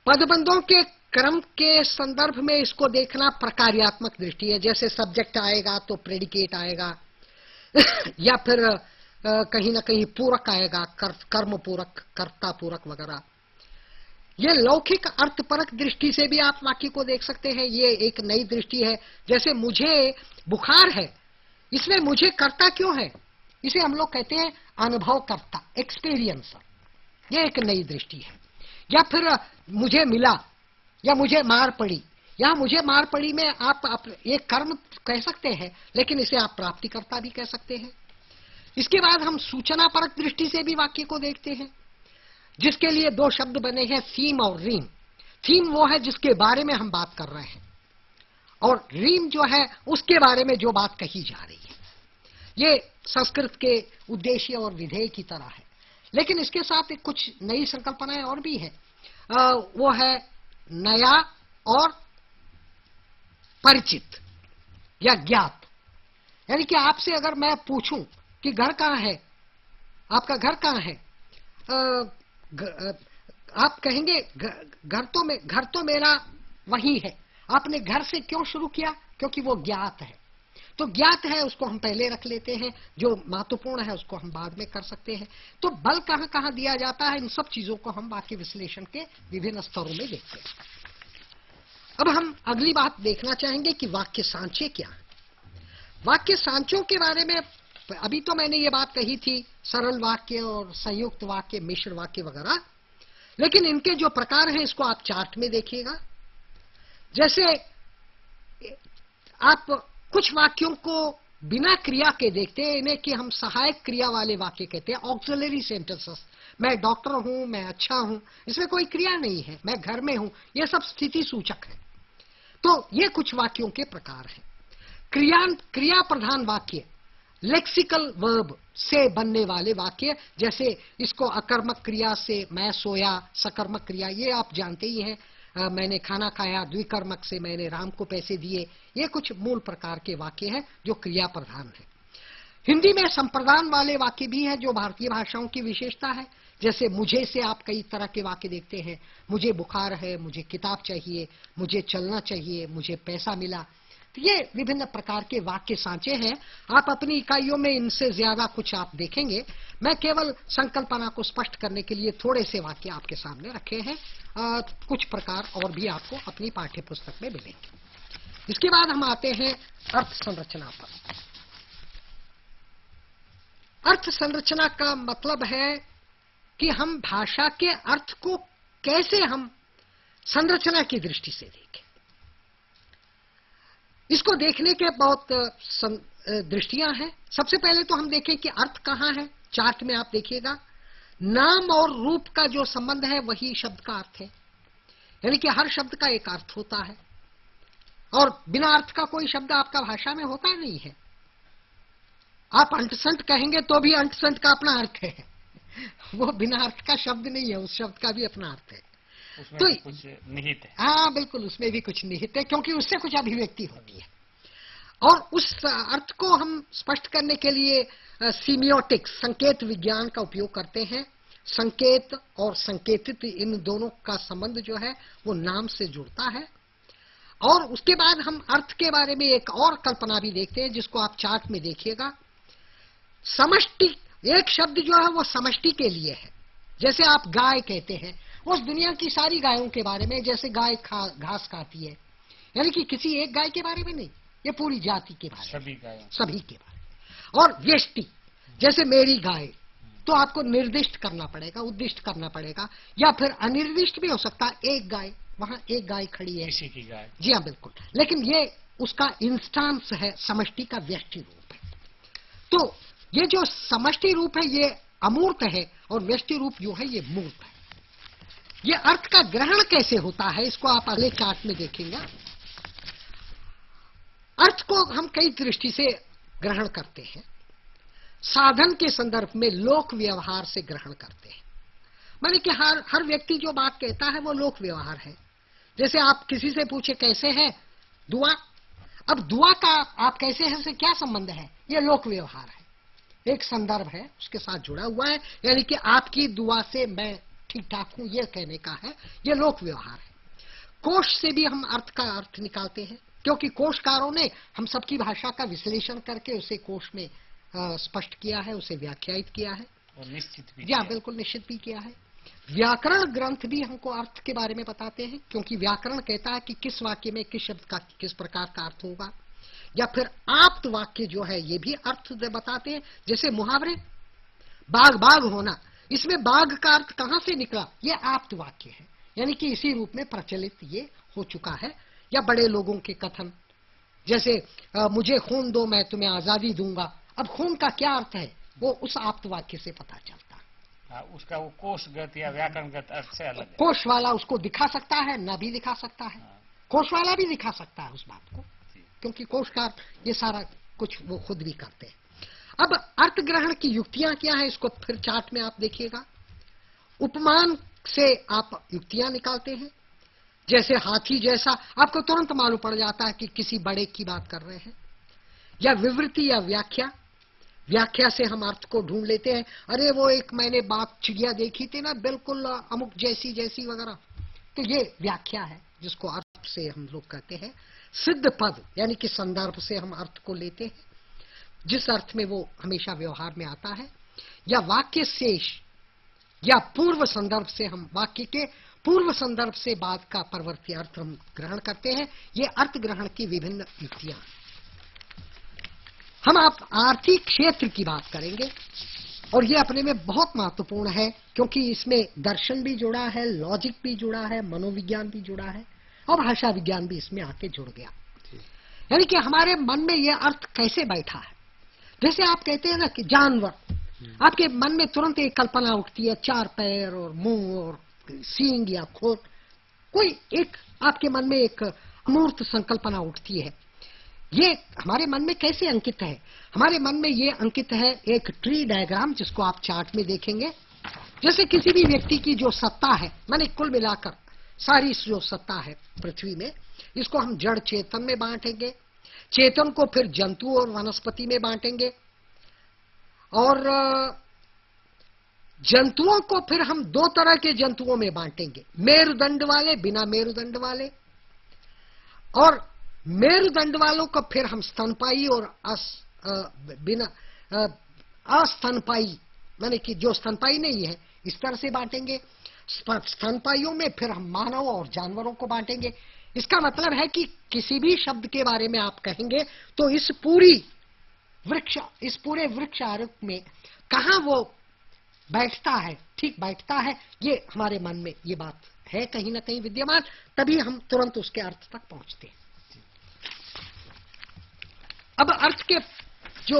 पदबंधों के क्रम के संदर्भ में इसको देखना प्रकार्यात्मक दृष्टि है। जैसे सब्जेक्ट आएगा तो प्रेडिकेट आएगा या फिर कहीं ना कहीं पूरक आएगा, कर्म पूरक, कर्ता पूरक वगैरह। ये लौकिक अर्थपरक दृष्टि से भी आप वाक्य को देख सकते हैं। ये एक नई दृष्टि है। जैसे मुझे बुखार है, इसमें मुझे कर्ता क्यों है? इसे हम लोग कहते हैं अनुभव कर्ता, एक्सपीरियंसर। ये एक नई दृष्टि है। या फिर मुझे मिला या मुझे मार पड़ी, या मुझे मार पड़ी में आप एक कर्म कह सकते हैं, लेकिन इसे आप प्राप्तिकर्ता भी कह सकते हैं। इसके बाद हम सूचना परक दृष्टि से भी वाक्य को देखते हैं, जिसके लिए दो शब्द बने हैं, थीम और रीम। थीम वो है जिसके बारे में हम बात कर रहे हैं, और रीम जो है उसके बारे में जो बात कही जा रही है। ये संस्कृत के उद्देश्य और विधेय की तरह है। लेकिन इसके साथ एक कुछ नई संकल्पनाएं और भी है। वो है नया और परिचित या ज्ञात। यानी कि आपसे अगर मैं पूछूं कि घर कहाँ है, आपका घर कहाँ है, आप कहेंगे घर तो मेरा वही है। आपने घर से क्यों शुरू किया? क्योंकि वो ज्ञात है। तो ज्ञात है उसको हम पहले रख लेते हैं, जो महत्वपूर्ण है उसको हम बाद में कर सकते हैं। तो बल कहां कहां दिया जाता है, इन सब चीजों को हम वाक्य विश्लेषण के विभिन्न स्तरों में देखते हैं। अब हम अगली बात देखना चाहेंगे कि वाक्य सांचे क्या है। वाक्य सांचों के बारे में अभी तो मैंने ये बात कही थी, सरल वाक्य और संयुक्त वाक्य, मिश्र वाक्य वगैरह। लेकिन इनके जो प्रकार हैं इसको आप चार्ट में देखिएगा। जैसे आप कुछ वाक्यों को बिना क्रिया के देखते हैं, इन्हें कि हम सहायक क्रिया वाले वाक्य कहते हैं, ऑक्सिलरी सेंटेंसेस। मैं डॉक्टर हूं, मैं अच्छा हूं, इसमें कोई क्रिया नहीं है। मैं घर में हूं, ये सब स्थिति सूचक है। तो ये कुछ वाक्यों के प्रकार हैं। क्रिया प्रधान वाक्य, लेक्सिकल वर्ब से बनने वाले वाक्य, जैसे इसको अकर्मक क्रिया से मैं सोया, सकर्मक क्रिया ये आप जानते ही हैं। मैंने खाना खाया, द्विकर्मक से मैंने राम को पैसे दिए। ये कुछ मूल प्रकार के वाक्य हैं जो क्रिया प्रधान है। हिंदी में संप्रदान वाले वाक्य भी हैं जो भारतीय भाषाओं की विशेषता है। जैसे मुझे से आप कई तरह के वाक्य देखते हैं। मुझे बुखार है, मुझे किताब चाहिए, मुझे चलना चाहिए, मुझे पैसा मिला। तो ये विभिन्न प्रकार के वाक्य सांचे हैं। आप अपनी इकाइयों में इनसे ज्यादा कुछ आप देखेंगे। मैं केवल संकल्पना को स्पष्ट करने के लिए थोड़े से वाक्य आपके सामने रखे हैं। कुछ प्रकार और भी आपको अपनी पाठ्य पुस्तक में मिलेंगे। इसके बाद हम आते हैं अर्थ संरचना पर। अर्थ संरचना का मतलब है कि हम भाषा के अर्थ को कैसे हम संरचना की दृष्टि से देखें। इसको देखने के बहुत दृष्टियां हैं। सबसे पहले तो हम देखें कि अर्थ कहां है। चार्ट में आप देखिएगा, नाम और रूप का जो संबंध है वही शब्द का अर्थ है। यानी कि हर शब्द का एक अर्थ होता है, और बिना अर्थ का कोई शब्द आपका भाषा में होता नहीं है। आप अंटसंट कहेंगे तो भी अंटसंट का अपना अर्थ है, वो बिना अर्थ का शब्द नहीं है, उस शब्द का भी अपना अर्थ है। उसमें तो भी कुछ निहित है। हाँ बिल्कुल, उसमें भी कुछ निहित है, क्योंकि उससे कुछ अभिव्यक्ति होती है। और उस अर्थ को हम स्पष्ट करने के लिए सीमियोटिक्स, संकेत विज्ञान का उपयोग करते हैं। संकेत और संकेतित, इन दोनों का संबंध जो है वो नाम से जुड़ता है। और उसके बाद हम अर्थ के बारे में एक और कल्पना भी देखते हैं, जिसको आप चार्ट में देखिएगा। समष्टि, एक शब्द जो है वो समष्टि के लिए है। जैसे आप गाय कहते हैं, उस दुनिया की सारी गायों के बारे में। जैसे गाय घास खाती है, यानी कि किसी एक गाय के बारे में नहीं, ये पूरी जाति के बारे में, सभी के बारे में। और व्यष्टि, जैसे मेरी गाय, तो आपको निर्दिष्ट करना पड़ेगा, उद्दिष्ट करना पड़ेगा, या फिर अनिर्दिष्ट भी हो सकता है। एक गाय, वहां एक गाय खड़ी है, किसी की गाय। जी हाँ बिल्कुल, लेकिन ये उसका इंस्टांस है, समष्टि का व्यष्टि रूप है। तो ये जो समष्टि रूप है ये अमूर्त है, और व्यष्टि रूप जो है ये मूर्त है। ये अर्थ का ग्रहण कैसे होता है, इसको आप अगले चार्ट में देखेंगे। अर्थ को हम कई दृष्टि से ग्रहण करते हैं। साधन के संदर्भ में लोक व्यवहार से ग्रहण करते हैं। माने कि हर व्यक्ति जो बात कहता है वो लोक व्यवहार है। जैसे आप किसी से पूछे कैसे है, दुआ। अब दुआ का आप कैसे हैं से क्या संबंध है, ये लोक व्यवहार है, एक संदर्भ है, उसके साथ जुड़ा हुआ है। यानी कि आपकी दुआ से मैं ठीक ठाक हूं, ये कहने का है, ये लोक व्यवहार है। कोश से भी हम अर्थ का अर्थ निकालते हैं, क्योंकि कोशकारों ने हम सबकी भाषा का विश्लेषण करके उसे कोश में स्पष्ट किया है, उसे व्याख्यायित किया है और निश्चित भी या बिल्कुल निश्चित भी किया है। व्याकरण ग्रंथ भी हमको अर्थ के बारे में बताते हैं, क्योंकि व्याकरण कहता है कि किस वाक्य में किस शब्द का किस प्रकार का अर्थ होगा, या फिर आप्त वाक्य जो है ये भी अर्थ बताते हैं। जैसे मुहावरे, बाघ बाघ होना, इसमें बाघ का अर्थ कहां से निकला, ये आप्त वाक्य है, यानी कि इसी रूप में प्रचलित ये हो चुका है। या बड़े लोगों के कथन, जैसे मुझे खून दो मैं तुम्हें आजादी दूंगा, अब खून का क्या अर्थ है वो उस आप्त वाक्य से पता चलता है। उसका वो कोशगत या व्याकरणगत अर्थ से अलग है। कोश वाला उसको दिखा सकता है, न भी दिखा सकता है, कोश वाला भी दिखा सकता है उस बात को, क्योंकि कोशकार ये सारा कुछ वो खुद भी करते हैं। अब अर्थ ग्रहण की युक्तियां क्या है, इसको फिर चार्ट में आप देखिएगा। उपमान से आप युक्तियां निकालते हैं, जैसे हाथी जैसा, आपको तुरंत मालूम पड़ जाता है कि किसी बड़े की बात कर रहे हैं। या विवृति या व्याख्या, व्याख्या से हम अर्थ को ढूंढ लेते हैं, अरे वो एक मैंने बात चिड़िया देखी थी ना बिल्कुल अमुक जैसी जैसी वगैरह, तो ये व्याख्या है जिसको अर्थ से हम लोग कहते हैं। सिद्ध पद यानी कि संदर्भ से हम अर्थ को लेते हैं, जिस अर्थ में वो हमेशा व्यवहार में आता है। या वाक्य शेष या पूर्व संदर्भ से हम वाक्य के पूर्व संदर्भ से बाद का परवर्ती अर्थ हम ग्रहण करते हैं। ये अर्थ ग्रहण की विभिन्न युक्तियां। हम आप आर्थिक क्षेत्र की बात करेंगे, और ये अपने में बहुत महत्वपूर्ण है, क्योंकि इसमें दर्शन भी जुड़ा है, लॉजिक भी जुड़ा है, मनोविज्ञान भी जुड़ा है, और भाषा विज्ञान भी इसमें आके जुड़ गया। यानी कि हमारे मन में यह अर्थ कैसे बैठा है। जैसे आप कहते हैं ना कि जानवर, आपके मन में तुरंत एक कल्पना उठती है, 4 पैर और मुंह और सींग या खोट, कोई एक आपके मन में एक अमूर्त संकल्पना उठती है। ये हमारे मन में कैसे अंकित है, हमारे मन में ये अंकित है एक ट्री डायग्राम, जिसको आप चार्ट में देखेंगे। जैसे किसी भी व्यक्ति की जो सत्ता है, माने कुल मिलाकर सारी जो सत्ता है पृथ्वी में, इसको हम जड़ चेतन में बांटेंगे, चेतन को फिर जंतु और वनस्पति में बांटेंगे, और जंतुओं को फिर हम 2 तरह के जंतुओं में बांटेंगे, मेरुदंड वाले, बिना मेरुदंड वाले। और मेरुदंड वालों को फिर हम स्तनपाई और बिना अस्तनपाई, माने कि जो स्तनपाई नहीं है, इस तरह से बांटेंगे। स्तनपाइयों में फिर हम मानव और जानवरों को बांटेंगे। इसका मतलब है कि किसी भी शब्द के बारे में आप कहेंगे तो इस पूरे वृक्ष आरूप में कहां वो बैठता है, ठीक बैठता है, ये हमारे मन में ये बात है कहीं ना कहीं विद्यमान, तभी हम तुरंत उसके अर्थ तक पहुंचते हैं। अब अर्थ के जो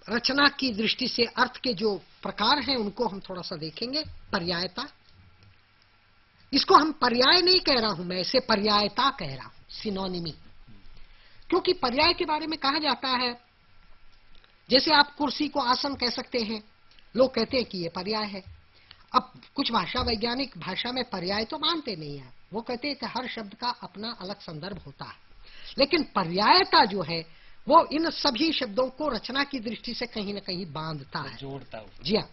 रचना की दृष्टि से अर्थ के जो प्रकार हैं उनको हम थोड़ा सा देखेंगे। पर्यायता, इसको हम पर्याय नहीं कह रहा हूं मैं, इसे पर्यायता कह रहा हूं, सिनोनिमी। क्योंकि पर्याय के बारे में कहा जाता है, जैसे आप कुर्सी को आसन कह सकते हैं, लोग कहते हैं कि ये पर्याय है। अब कुछ भाषा वैज्ञानिक भाषा में पर्याय तो मानते नहीं है, वो कहते हैं कि हर शब्द का अपना अलग संदर्भ होता है। लेकिन पर्यायता जो है वो इन सभी शब्दों को रचना की दृष्टि से कहीं ना कहीं बांधता है, जोड़ता है। जी हाँ,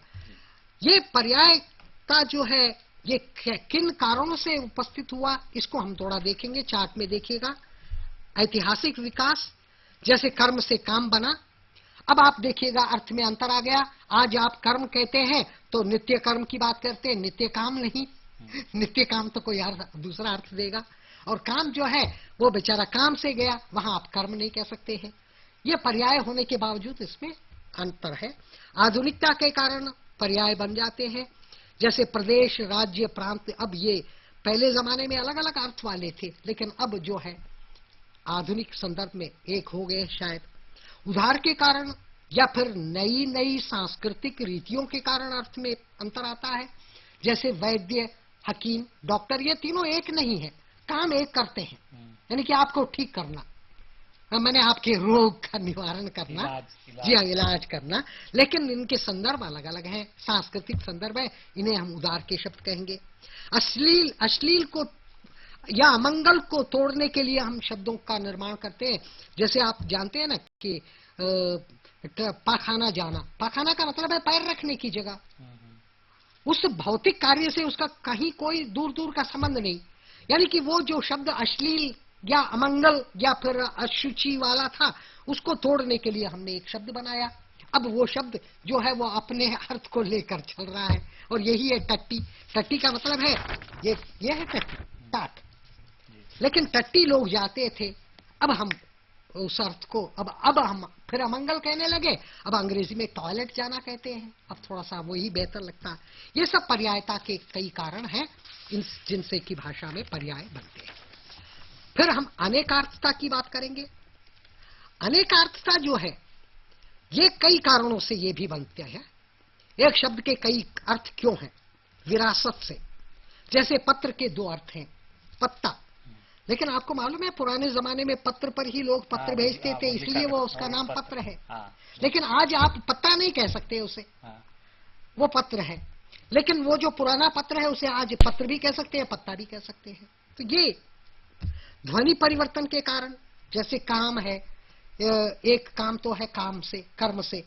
ये पर्यायता जो है ये किन कारणों से उपस्थित हुआ, इसको हम थोड़ा देखेंगे। चार्ट में देखिएगा। ऐतिहासिक विकास, जैसे कर्म से काम बना। अब आप देखिएगा अर्थ में अंतर आ गया। आज आप कर्म कहते हैं तो नित्य कर्म की बात करते हैं, नित्य काम नहीं। नित्य काम तो कोई दूसरा अर्थ देगा, और काम जो है वो बेचारा काम से गया, वहां आप कर्म नहीं कह सकते हैं। ये पर्याय होने के बावजूद इसमें अंतर है। आधुनिकता के कारण पर्याय बन जाते हैं, जैसे प्रदेश, राज्य, प्रांत। अब ये पहले जमाने में अलग अलग अर्थ वाले थे, लेकिन अब जो है आधुनिक संदर्भ में एक हो गए शायद। उधार के कारण या फिर नई नई सांस्कृतिक रीतियों के कारण अर्थ में अंतर आता है। जैसे वैद्य, हकीम, डॉक्टर, ये तीनों एक नहीं है, काम एक करते हैं, यानी कि आपको ठीक करना, मैंने आपके रोग का निवारण करना, जी हाँ, इलाज करना। लेकिन इनके संदर्भ अलग अलग हैं, सांस्कृतिक संदर्भ है, इन्हें हम उदार के शब्द कहेंगे। अश्लील को या अमंगल को तोड़ने के लिए हम शब्दों का निर्माण करते हैं। जैसे आप जानते हैं ना कि पाखाना जाना, पाखाना का मतलब है पैर रखने की जगह। उस भौतिक कार्य से उसका कहीं कोई दूर दूर का संबंध नहीं, यानी कि वो जो शब्द अश्लील या अमंगल या फिर अशुचि वाला था, उसको तोड़ने के लिए हमने एक शब्द बनाया। अब वो शब्द जो है वो अपने अर्थ को लेकर चल रहा है, और यही है टट्टी। टट्टी का मतलब है ये है टट्टी, टाट। लेकिन टट्टी लोग जाते थे, अब हम उस अर्थ को अब हम फिर अमंगल कहने लगे। अब अंग्रेजी में टॉयलेट जाना कहते हैं, अब थोड़ा सा वही बेहतर लगता है। ये सब पर्यायता के कई कारण हैं जिनसे कि भाषा में पर्याय बनते हैं। फिर हम अनेकार्थता की बात करेंगे। अनेकार्थता जो है ये कई कारणों से ये भी बनते हैं। एक शब्द के कई अर्थ क्यों हैं? विरासत से। जैसे पत्र के दो अर्थ हैं, पत्ता। लेकिन आपको मालूम है पुराने जमाने में पत्र पर ही लोग पत्र भेजते थे, इसलिए वो उसका नाम पत्र है। लेकिन आज आप पत्ता नहीं कह सकते उसे, वो पत्र है। लेकिन वो जो पुराना पत्र है उसे आज पत्र भी कह सकते हैं, पत्ता भी कह सकते हैं। तो ये ध्वनि परिवर्तन के कारण, जैसे काम है, एक काम तो है काम से, कर्म से,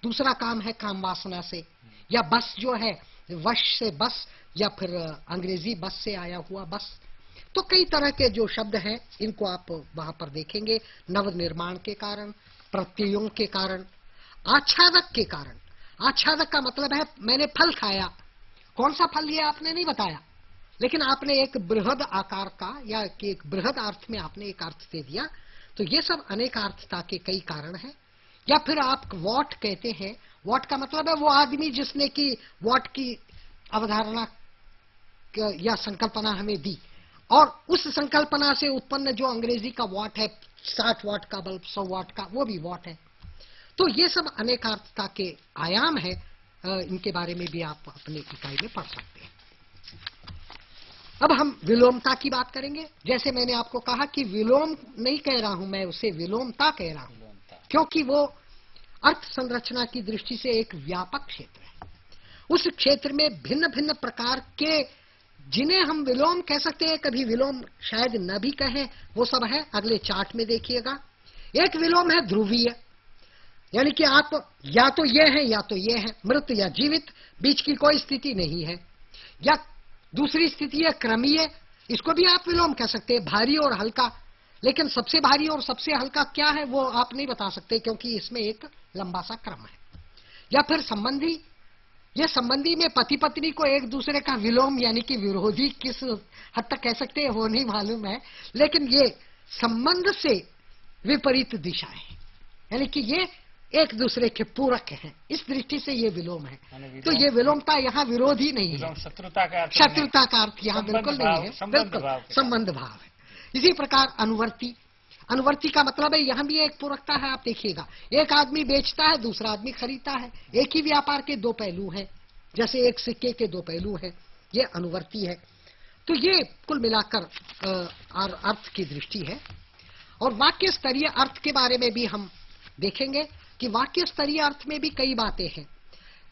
दूसरा काम है काम वासना से, या बस जो है वश से बस, या फिर अंग्रेजी बस से आया हुआ बस। तो कई तरह के जो शब्द हैं इनको आप वहां पर देखेंगे। नवनिर्माण के कारण, प्रत्ययों के कारण, आच्छादक के कारण। आच्छादक का मतलब है मैंने फल खाया, कौन सा फल लिया आपने नहीं बताया, लेकिन आपने एक बृहद आकार का या एक बृहद अर्थ में आपने एक अर्थ दे दिया। तो ये सब अनेकार्थता के कई कारण हैं। या फिर आप वॉट कहते हैं, वॉट का मतलब है वो आदमी जिसने की वॉट की अवधारणा या संकल्पना हमें दी, और उस संकल्पना से उत्पन्न जो अंग्रेजी का वॉट है, 60 वॉट का बल्ब 100 वॉट का, वो भी वॉट है। तो ये सब अनेकार्थता के आयाम है, इनके बारे में भी आप अपने इकाई में पढ़ सकते हैं। अब हम विलोमता की बात करेंगे। जैसे मैंने आपको कहा कि विलोम नहीं कह रहा हूं मैं, उसे विलोमता कह रहा हूं, क्योंकि वो अर्थ संरचना की दृष्टि से एक व्यापक क्षेत्र है। उस क्षेत्र में भिन्न भिन्न प्रकार के, जिन्हें हम विलोम कह सकते हैं, कभी विलोम शायद न भी कहें, वो सब है। अगले चार्ट में देखिएगा। एक विलोम है ध्रुवीय, यानी कि आप या तो ये है या तो ये है, मृत या जीवित, बीच की कोई स्थिति नहीं है। या दूसरी स्थिति है क्रमीय, इसको भी आप विलोम कह सकते हैं, भारी और हल्का। लेकिन सबसे भारी और सबसे हल्का क्या है वो आप नहीं बता सकते, क्योंकि इसमें एक लंबा सा क्रम है। या फिर संबंधी, ये संबंधी में पति पत्नी को एक दूसरे का विलोम यानी कि विरोधी किस हद तक कह सकते हैं वो नहीं मालूम है, लेकिन ये संबंध से विपरीत दिशा है, यानी कि ये एक दूसरे के पूरक हैं। इस दृष्टि से ये विलोम है। तो ये विलोमता यहाँ विरोधी नहीं है, शत्रुता का अर्थ यहाँ बिल्कुल नहीं है, बिल्कुल संबंध भाव है। इसी प्रकार अनुवर्ती, अनुवर्ती का मतलब है यहाँ भी एक पूरकता है। आप देखिएगा, एक आदमी बेचता है, दूसरा आदमी खरीदता है, एक ही व्यापार के दो पहलू हैं, जैसे एक सिक्के के दो पहलू हैं, ये अनुवर्ती है। तो ये कुल मिलाकर अर्थ की दृष्टि है। और वाक्य स्तरीय अर्थ के बारे में भी हम देखेंगे कि वाक्य स्तरीय अर्थ में भी कई बातें हैं।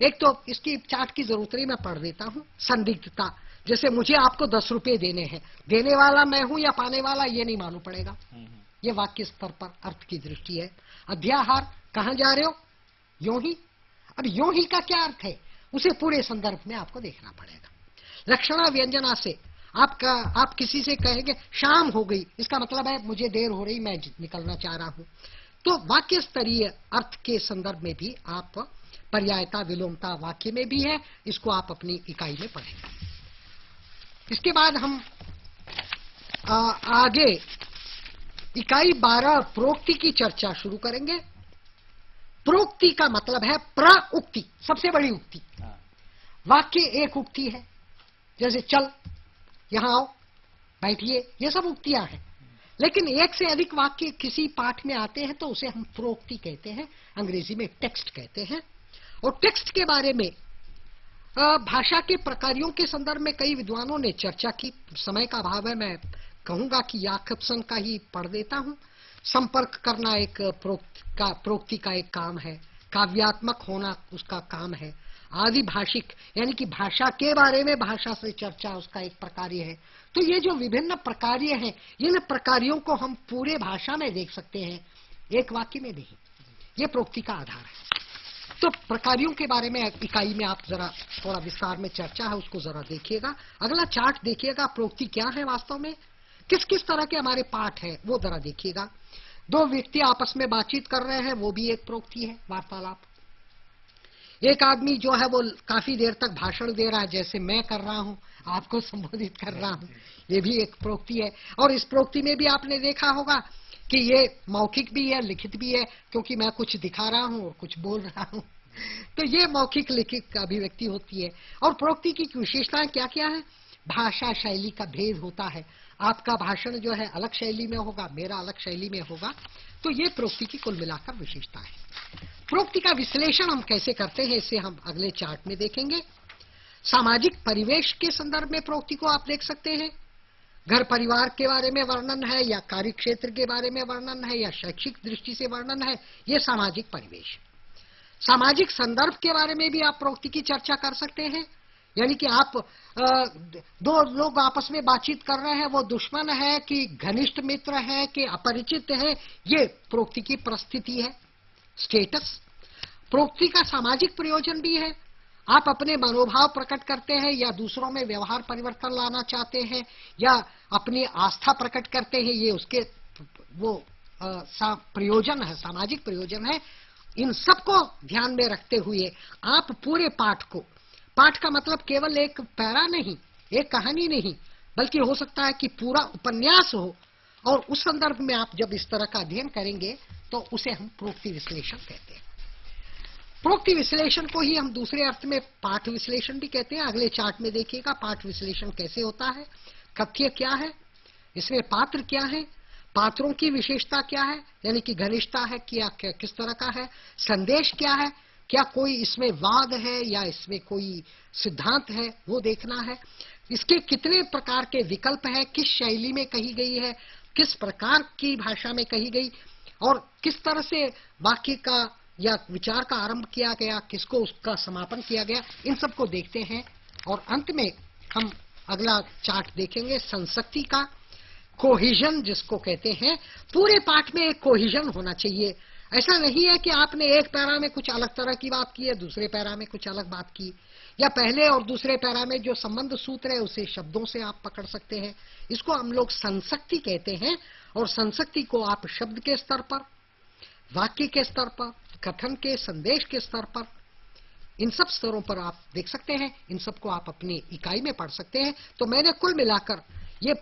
एक तो इसकी चार्ट की जरूरत नहीं, मैं पढ़ देता हूं। संदिग्धता, जैसे मुझे आपको 10 रुपए देने हैं, देने वाला मैं हूं या पाने वाला ये नहीं मालूम पड़ेगा, ये वाक्य स्तर पर अर्थ की दृष्टि है। अध्याहार, कहां जा रहे हो, यों ही। अब यों ही का क्या अर्थ है, उसे पूरे संदर्भ में आपको देखना पड़ेगा। लक्षणा व्यंजना से आप किसी से कहेंगे शाम हो गई, इसका मतलब है मुझे देर हो रही, मैं निकलना चाह रहा हूं। तो वाक्य स्तरीय अर्थ के संदर्भ में भी आप पर्यायता विलोमता वाक्य में भी है, इसको आप अपनी इकाई में पढ़ेंगे। इसके बाद हम आगे इकाई 12 प्रोक्ति की चर्चा शुरू करेंगे। प्रोक्ति का मतलब है प्रउक्ति, सबसे बड़ी उक्ति। वाक्य एक उक्ति है, जैसे चल, यहां आओ, बैठिए, ये सब उक्तियां हैं। लेकिन एक से अधिक वाक्य किसी पाठ में आते हैं तो उसे हम प्रोक्ति कहते हैं, अंग्रेजी में टेक्स्ट कहते हैं। और टेक्स्ट के बारे में भाषा के प्रकारों के संदर्भ में कई विद्वानों ने चर्चा की। समय का अभाव है, मैं कहूंगा कि याकब्सन का ही पढ़ देता हूं। संपर्क करना एक प्रोक्ति का एक काम है, काव्यात्मक होना उसका काम है, आदि भाषिक यानी कि भाषा के बारे में भाषा से चर्चा उसका एक प्रकार्य है। तो ये जो विभिन्न प्रकार्य हैं, इन प्रकार्यों को हम पूरे भाषा में देख सकते हैं, एक वाक्य में नहीं। ये प्रोक्ति का आधार है। तो प्रकारों के बारे में इकाई में आप जरा थोड़ा विस्तार में चर्चा है उसको जरा देखिएगा। अगला चार्ट देखिएगा, प्रोक्ति क्या है वास्तव में, किस किस तरह के हमारे पाठ है वो जरा देखिएगा। दो व्यक्ति आपस में बातचीत कर रहे हैं, वो भी एक प्रोक्ति है, वार्तालाप। एक आदमी जो है वो काफी देर तक भाषण दे रहा है, जैसे मैं कर रहा हूं, आपको संबोधित कर रहा हूं, ये भी एक प्रोक्ति है। और इस प्रोक्ति में भी आपने देखा होगा कि ये मौखिक भी है, लिखित भी है, क्योंकि मैं कुछ दिखा रहा हूं और कुछ बोल रहा हूं। तो ये मौखिक लिखित अभिव्यक्ति होती है। और प्रोक्ति की विशेषताएं क्या क्या है? भाषा शैली का भेद होता है, आपका भाषण जो है अलग शैली में होगा, मेरा अलग शैली में होगा। तो ये प्रोक्ति की कुल मिलाकर विशेषता है। प्रोक्ति का विश्लेषण हम कैसे करते हैं इसे हम अगले चार्ट में देखेंगे। सामाजिक परिवेश के संदर्भ में प्रोक्ति को आप देख सकते हैं। घर परिवार के बारे में वर्णन है, या कार्य क्षेत्र के बारे में वर्णन है, या शैक्षिक दृष्टि से वर्णन है, ये सामाजिक परिवेश। सामाजिक संदर्भ के बारे में भी आप प्रोक्ति की चर्चा कर सकते हैं। यानी कि आप दो लोग आपस में बातचीत कर रहे हैं, वो दुश्मन है कि घनिष्ठ मित्र है कि अपरिचित है, ये प्रोक्ति की परिस्थिति है, स्टेटस। प्रोक्ति का सामाजिक प्रयोजन भी है, आप अपने मनोभाव प्रकट करते हैं, या दूसरों में व्यवहार परिवर्तन लाना चाहते हैं, या अपनी आस्था प्रकट करते हैं, ये उसके वो प्रयोजन है, सामाजिक प्रयोजन है। इन सबको ध्यान में रखते हुए आप पूरे पाठ को, पाठ का मतलब केवल एक पैरा नहीं, एक कहानी नहीं, बल्कि हो सकता है कि पूरा उपन्यास हो, और उस संदर्भ में आप जब इस तरह का अध्ययन करेंगे तो उसे हम प्रोक्ति विश्लेषण कहते हैं। प्रोक्ति विश्लेषण को ही हम दूसरे अर्थ में पाठ विश्लेषण भी कहते हैं। अगले चार्ट में देखिएगा पाठ विश्लेषण कैसे होता है, कथ्य क्या है, इसमें पात्र क्या है, पात्रों की विशेषता क्या है, यानी कि घनिष्ठता है क्या, किस तरह का है, संदेश क्या है, क्या कोई इसमें वाद है या इसमें कोई सिद्धांत है, वो देखना है। इसके कितने प्रकार के विकल्प है, किस शैली में कही गई है, किस प्रकार की भाषा में कही गई, और किस तरह से वाक्य का या विचार का आरंभ किया गया, किसको उसका समापन किया गया, इन सब को देखते हैं। और अंत में हम अगला चार्ट देखेंगे संसक्ति का, कोहिजन जिसको कहते हैं। पूरे पाठ में एक कोहिजन होना चाहिए। ऐसा नहीं है कि आपने एक पैरा में कुछ अलग तरह की बात की है, दूसरे पैरा में कुछ अलग बात की, या पहले और दूसरे पैरा में जो संबंध सूत्र है उसे शब्दों से आप पकड़ सकते हैं। इसको हम लोग संसक्ति कहते हैं। और संसक्ति को आप शब्द के स्तर पर, वाक्य के स्तर पर, कथन के, संदेश के स्तर पर, इन सब स्तरों पर आप देख सकते हैं। इन सबको आप अपनी इकाई में पढ़ सकते हैं। तो मैंने कुल मिलाकर ये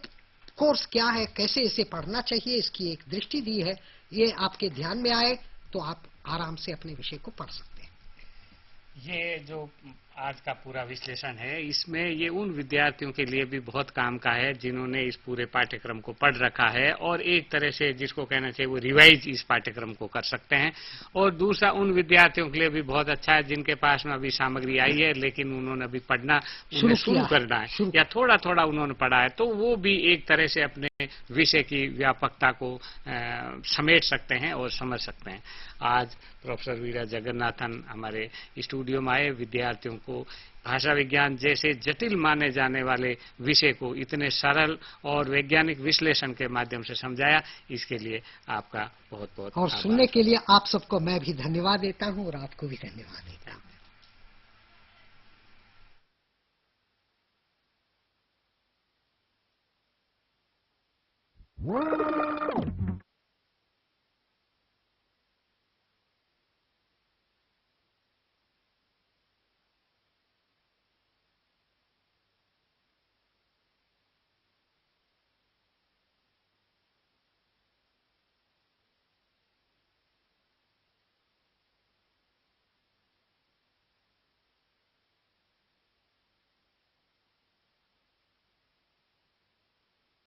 कोर्स क्या है, कैसे इसे पढ़ना चाहिए, इसकी एक दृष्टि दी है। ये आपके ध्यान में आए तो आप आराम से अपने विषय को पढ़ सकते हैं। ये जो आज का पूरा विश्लेषण है, इसमें ये उन विद्यार्थियों के लिए भी बहुत काम का है जिन्होंने इस पूरे पाठ्यक्रम को पढ़ रखा है, और एक तरह से जिसको कहना चाहिए वो रिवाइज इस पाठ्यक्रम को कर सकते हैं। और दूसरा उन विद्यार्थियों के लिए भी बहुत अच्छा है जिनके पास में अभी सामग्री आई है लेकिन उन्होंने अभी पढ़ना शुरू करना है, या थोड़ा थोड़ा उन्होंने पढ़ा है, तो वो भी एक तरह से अपने विषय की व्यापकता को समेट सकते हैं और समझ सकते हैं। आज प्रोफेसर वीरा जगन्नाथन हमारे स्टूडियो में आए, विद्यार्थियों को भाषा विज्ञान जैसे जटिल माने जाने वाले विषय को इतने सरल और वैज्ञानिक विश्लेषण के माध्यम से समझाया, इसके लिए आपका बहुत बहुत और सुनने के लिए आप सबको मैं भी धन्यवाद देता हूँ और आपको भी धन्यवाद देता हूँ।